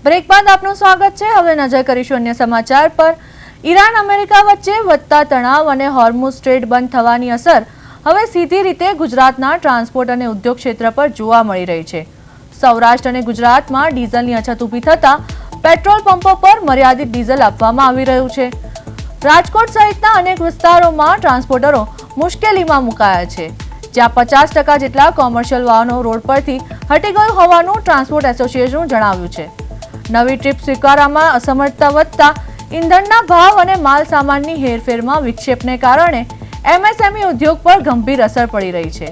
Break બાદ આપનું સ્વાગત છે। હવે નજર કરીશું અન્ય સમાચાર પર। ઈરાન અમેરિકા વચ્ચે વધતા તણાવ અને હોર્મુઝ સ્ટ્રેટ બંધ થવાની અસર હવે સીધી રીતે ગુજરાતના ટ્રાન્સપોર્ટ અને ઉદ્યોગ ક્ષેત્ર પર જોવા મળી રહી છે। સૌરાષ્ટ્ર અને ગુજરાતમાં ડીઝલની અછત ઊભી થતા પેટ્રોલ પંપો પર મર્યાદિત ડીઝલ આપવામાં આવી રહ્યું છે। રાજકોટ સહિતના અનેક વિસ્તારોમાં ટ્રાન્સપોર્ટરો મુશ્કેલીમાં મુકાયા છે, જ્યાં 50% જેટલા કોમર્શિયલ વાહનો રોડ પરથી હટી ગયું હોવાનું ટ્રાન્સપોર્ટ એસોસિએશનનું જણાવ્યું છે। નવી ટ્રીપ સ્વીકારવામાં અસમર્થતા વધતા ઈંધણના ભાવ અને માલ સામાનની હેરફેરમાં વિક્ષેપને કારણે એમએસએમઈ ઉદ્યોગ પર ગંભીર અસર પડી રહી છે।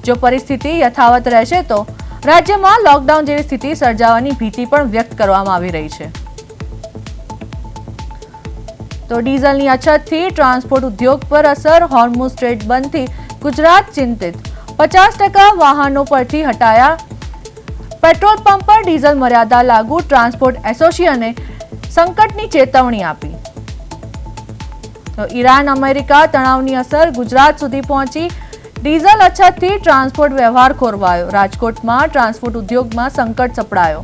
જો પરિસ્થિતિ યથાવત રહેશે તો રાજ્યમાં લોકડાઉન જેવી સ્થિતિ સર્જાવાની ભીતિ પણ વ્યક્ત કરવામાં આવી રહી છે। તો ડીઝલની અછતથી ટ્રાન્સપોર્ટ ઉદ્યોગ પર અસર, હોર્મુઝ સ્ટ્રેટ બંધથી ગુજરાત ચિંતિત, 50% વાહનો પરથી હટાયા, પેટ્રોલ પંપ પર ડીઝલ મર્યાદા લાગુ, ટ્રાન્સપોર્ટ એસોસિએશને સંકટની ચેતવણી આપી। તો ઈરાન અમેરિકા તણાવની અસર ગુજરાત સુધી પહોંચી, ડીઝલ અછતથી ટ્રાન્સપોર્ટ વ્યવહાર ખોરવાયો, રાજકોટમાં ટ્રાન્સપોર્ટ ઉદ્યોગમાં સંકટ સપડાયો,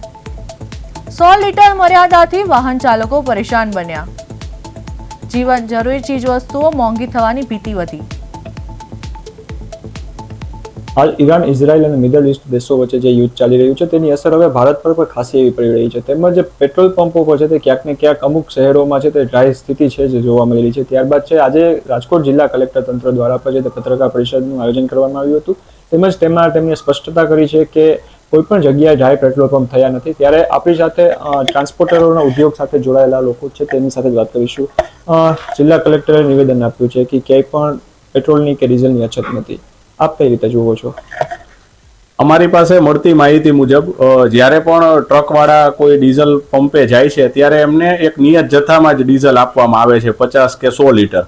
100 લીટર મર્યાદાથી વાહન ચાલકો પરેશાન બન્યા, જીવન જરૂરી ચીજવસ્તુઓ મોંઘી થવાની ભીતિ વધી। હાલ ઈરાન, ઇઝરાયલ અને મિડલ ઇસ્ટ દેશો વચ્ચે જે યુદ્ધ ચાલી રહ્યું છે તેની અસર હવે ભારત પર પણ ખાસી એવી પડી રહી છે। તેમજ પેટ્રોલ પંપો પર છે તે ક્યાંક ને ક્યાંક અમુક શહેરોમાં છે તે ડ્રાય સ્થિતિ છે જે જોવા મળેલી છે। ત્યારબાદ છે આજે રાજકોટ જિલ્લા કલેક્ટર તંત્ર દ્વારા પણ છે તે પત્રકાર પરિષદનું આયોજન કરવામાં આવ્યું હતું। તેમજ તેમાં તેમણે સ્પષ્ટતા કરી છે કે કોઈ પણ જગ્યાએ ડ્રાય પેટ્રોલ પંપ થયા નથી। ત્યારે આપણી સાથે ટ્રાન્સપોર્ટરોના ઉદ્યોગ સાથે જોડાયેલા લોકો છે તેની સાથે વાત કરીશું। જિલ્લા કલેક્ટરે નિવેદન આપ્યું છે કે ક્યાંય પણ પેટ્રોલની કે ડીઝલની અછત નથી। આપ કઈ રીતે જુઓ છો? અમારી પાસે મળતી માહિતી મુજબ જ્યારે પણ ટ્રકવાળા કોઈ ડીઝલ પંપે જાય છે ત્યારે એમને એક નિયત જથ્થામાં જ ડીઝલ આપવામાં આવે છે, 50 કે 100 લીટર।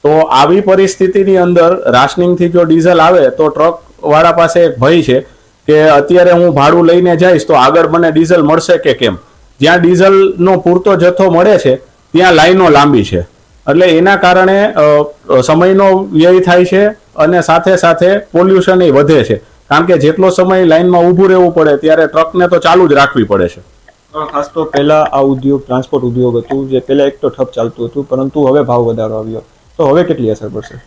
તો આવી પરિસ્થિતિની અંદર રાશનિંગથી જો ડીઝલ આવે તો ટ્રકવાળા પાસે એક ભય છે કે અત્યારે હું ભાડું લઈને જઈશ તો આગળ મને ડીઝલ મળશે કે કેમ। જ્યાં ડીઝલનો પૂરતો જથ્થો મળે છે ત્યાં લાઈનો લાંબી છે, એટલે એના કારણે સમયનો વ્યય થાય છે અને સાથે સાથે પોલ્યુશન એ વધે છે, કારણ કે જેટલો સમય લાઈનમાં ઊભું રહેવું પડે ત્યારે ટ્રકને તો ચાલુ જ રાખવી પડે છે। ખાસ તો પહેલા આ ઉદ્યોગ ટ્રાન્સપોર્ટ ઉદ્યોગ હતું જે પહેલા એક તો ઠપ ચાલતું હતું, પરંતુ હવે ભાવ વધારો આવ્યો, તો હવે કેટલી અસર પડશે?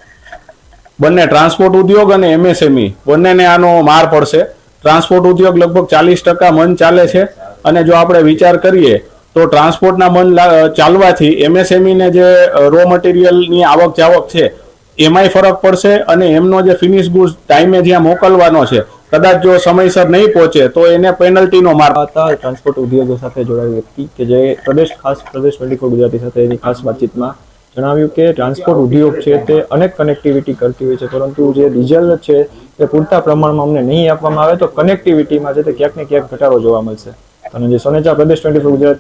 બંને ટ્રાન્સપોર્ટ ઉદ્યોગ અને એમએસએમઈ બંનેને આનો માર પડશે। ટ્રાન્સપોર્ટ ઉદ્યોગ લગભગ 40% મન ચાલે છે, અને જો આપણે વિચાર કરીએ તો ટ્રાન્સપોર્ટના મન ચાલવાથી એમએસએમઈને જે રો મટીરિયલની આવક જાવક છે એમાંય ફરક પડશે, અને એમનો જે ફિનિશ ગુડ્સ ટાઈમે જ્યાં મોકલવાનો છે કદાચ જો સમયસર નહીં પહોંચે તો એને પેનલ્ટીનો માર હતા। ટ્રાન્સપોર્ટ ઉદ્યોગો સાથે જોડાયેલ વ્યક્તિ કે જે પ્રદેશ 24 ગુજરાતી સાથે એની ખાસ વાતચીતમાં જણાવ્યું કે ટ્રાન્સપોર્ટ ઉદ્યોગ છે તે અનેક કનેક્ટિવિટી કરતી હોય છે, પરંતુ જે ડીઝલ છે તે પૂરતા પ્રમાણમાં અમને નહીં આપવામાં આવે તો કનેક્ટિવિટીમાં છે તે ક્યાંક ને ક્યાંક ઘટાડો જોવા મળશે। અને જે સોનેચા પ્રદેશ 24 ગુજરાત